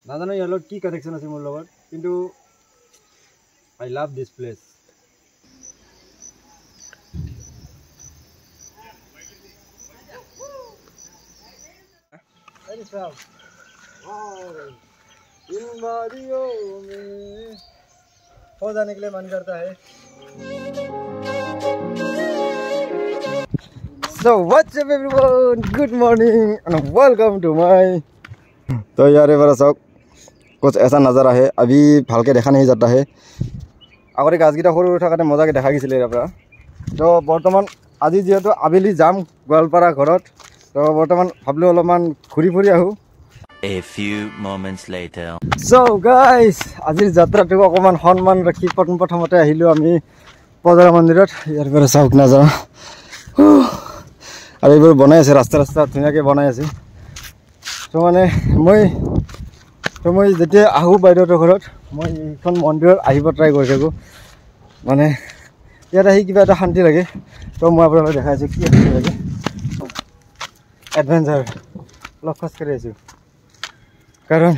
নাজানো ইয়াৰ লগত কি কানেকশ্যন আছে মোৰ লগত কিন্তু আই লাভ দিছ প্লেচ इन वादियों में हो जाने के लिए मन करता है So what's up everyone, good morning and welcome to my तो यार बड़ा सब कुछ ऐसा नज़ारा है अभी भालके देखा नहीं जाता है आगे गाजगीटा सरू थकाते मजाके देखा गई तो बर्तमान आज जीतु आबेली जाम गोवालपारा घर तो बर्तमान भाविलो अलपमान घूरी फुरी आहू A few moments later. So guys, আজিৰ যাত্ৰাটো অকমান সন্মান ৰাখি প্ৰথমতে আহিলো আমি পজৰা মন্দিৰত ইয়াৰ পৰা চাওক নজৰা আৰু এইবোৰ বনাই আছে ৰাস্তা ধুনীয়াকৈ বনাই আছে তো মানে মই যেতিয়া আহো বাইদেউৰ ঘৰত মই এইখন মন্দিৰত আহিব ট্ৰাই কৰি থাকোঁ মানে ইয়াত আহি কিবা এটা শান্তি লাগে তো মই আপোনালোকক দেখাইছোঁ কি শান্তি লাগে এডভেঞ্চাৰ অলপ খোজকাঢ়ি আছোঁ कारण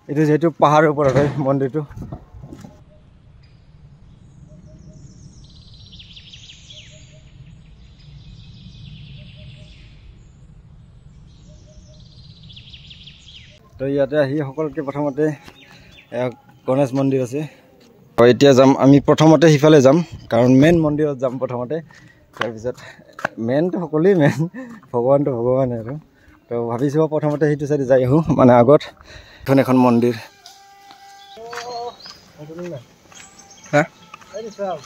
ये जेतु पहाड़ ऊपर है मंदिर तो इते सकलोके प्रथमते गणेश मंदिर आछे एतिया जाम आमी प्रथमते हिफाले जाम कारण मेन मंदिर जाम प्रथमते तार पिছত मेन तो सकलोई मेन भगवान तो भगवान आरो तो भाविছো प्रथमते हिटु साइड जाई आहू माने आगत এখন মন্দিर हां अरे साहब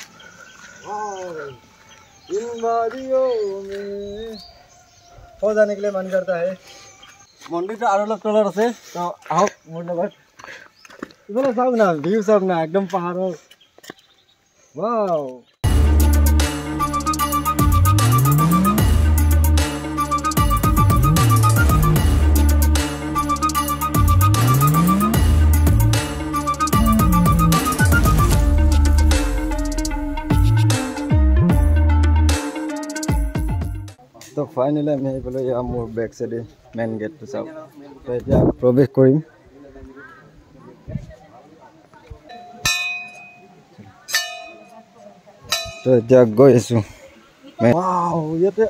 इन वादियों में हो जाने के लिए मन करता है मंदिर तो और अलग तलर আছে तो आओ मोर লগত इबले साहब ना व्यू सब ना एकदम पहाड़र वाओ तो फाइनली मैं बोलो या मोर बैक साइड मेन गेट तो सब तो এতিয়া प्रवेश करिम तो এতিয়া গৈ আছো वाओ ইয়াতে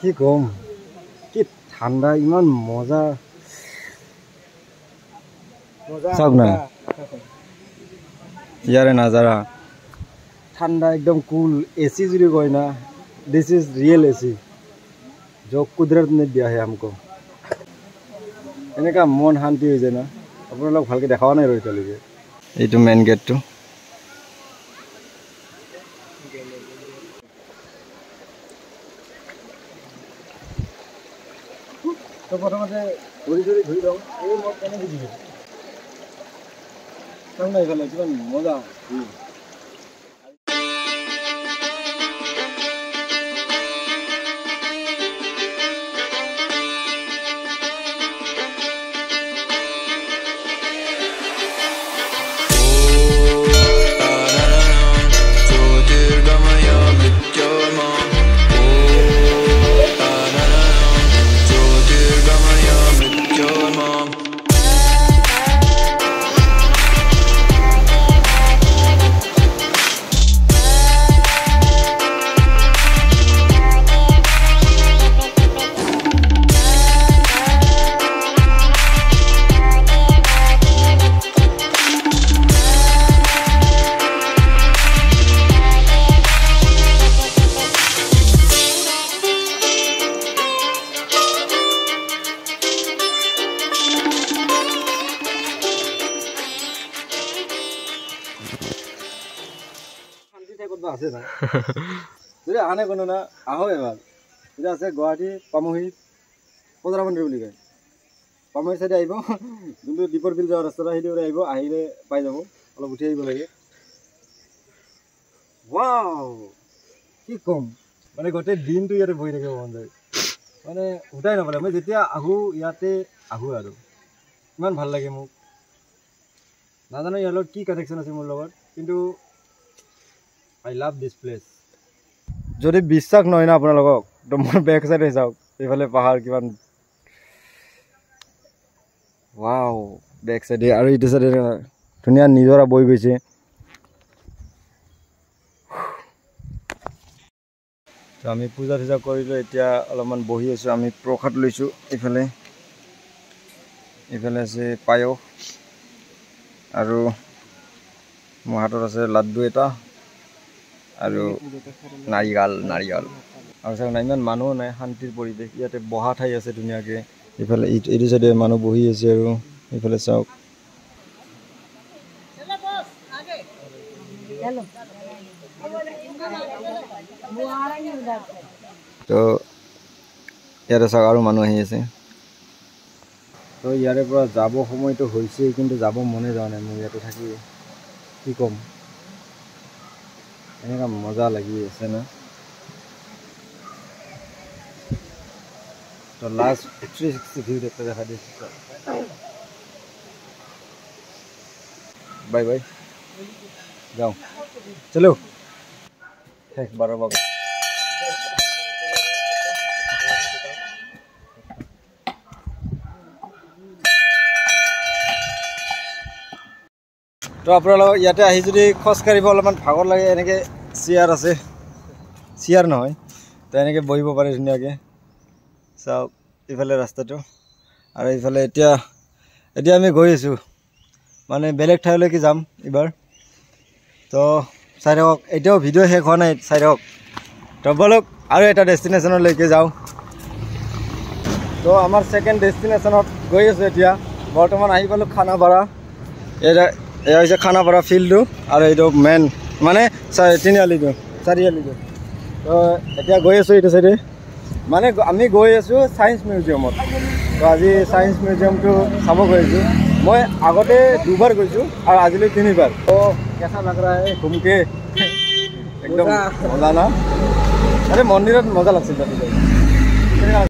কি কম কি ঠান্ডা ইমান মজা সব না ইয়ারে नजारा ठंडा एकदम कूल एसी जो कोई ना दिस इज रियल एसी जो कुदरत ने दिया है हमको एनेका मन शांति हो जाए ना अपन लोग भालके देखावा नहीं रही चलिए ये मेन गेट तो प्रथमते घूरी घूरी लूँ ये मैं केने बुझी ना इफाले किमान मजा आने को ना आहो एबार इधर से गुवाहाटी पामुही पजरा मंदिर बुली कय पामुही साइड आइबो जोंतो दीपर बिल जाव रास्ता आइले आइबो आइले पाइ जाबो अलप उठि आइबो लागे वाओ की कम माने गटे दिन तो याते बहि थाकिब मन जाय माने उठाय नपले मैं जेतिया आहू याते आहू आरो इमान ভাল লাগে মোক नाजानो यार লগত की कानेक्शन আছে मोर লগত किन्तु I love this place যদি বিশ্বাস নহয় না আপোনালোকক তো মোৰ বেক সাইডে যাওক এইফালে পাহাৰ কিমান ৱাও বেক সাইডে আৰু ইটো সাইডে ধুনীয়া নিজৰা বৈ গৈছে তো আমি পূজা থূজা কৰিলো এতিয়া অলপমান বহি আছো আমি প্ৰসাদ লৈছো এইফালে আছে পায়স আৰু মোৰ হাতত আছে লাড্ডু এটা আৰু নাৰিকল আৰু চাওক না ইমান মানুহ নাই শান্তিৰ পৰিৱেশ ইয়াতে বহা ঠাই আছে ধুনীয়াকে এইফালে এইটো সাইডে মানুহ বহি আছে আৰু এইফালে চাওক তো ইয়াতে চাওক আৰু মানুহ আহি আছে তো ইয়াৰে পৰা যাব সময়টো হৈছে কিন্তু যাব মনে যোৱা নাই মোৰ ইয়াতে থাকি কি কম এনেকা মজা লাগি আছে না তো লাস্ট 360 ভিউ দেখতে দেখা দিচ্ছি बाय बाय जाओ चलो एक बार बाबा तो আপোনালোক ইয়াতে আহি যদি খোজ কাঢ়িব অলপমান ভাগৰ লাগে এনেকে চেয়াৰ আছে চেয়াৰ নহয় তো এনেকে বহিব পাৰে ধুনীয়াকে চাওক ইফালে ৰাস্তাটো আৰু ইফালে এতিয়া আমি গৈ আছো মানে বেলেগ ঠাইলৈকে যাম এবাৰ তো চাই থাকক এতিয়াও ভিডিঅ' শেষ হোৱা নাই চাই থাকক তো বলক আৰু এটা ডেষ্টিনেশ্যনলৈকে যাওঁ তো আমাৰ ছেকেণ্ড ডেষ্টিনেশ্যনত গৈ আছো এতিয়া বৰ্তমান আহি পালোঁ খানাপাৰা এয়া হৈছে খানাপাৰা ফিল্ডটো আৰু এইটো মেইন মানে চাৰিআলিটো তো এতিয়া গৈ আছোঁ এইটো চাইডে মানে আমি গৈ আছোঁ ছায়েন্স মিউজিয়ামত তো আজি ছায়েন্স মিউজিয়ামটো চাব গৈ আছোঁ मैं आगते 2 बार गई और आज 3 बार तो कैसा लग रहा है घूम के एकदम मजा ना अरे मंदिर मजा लगता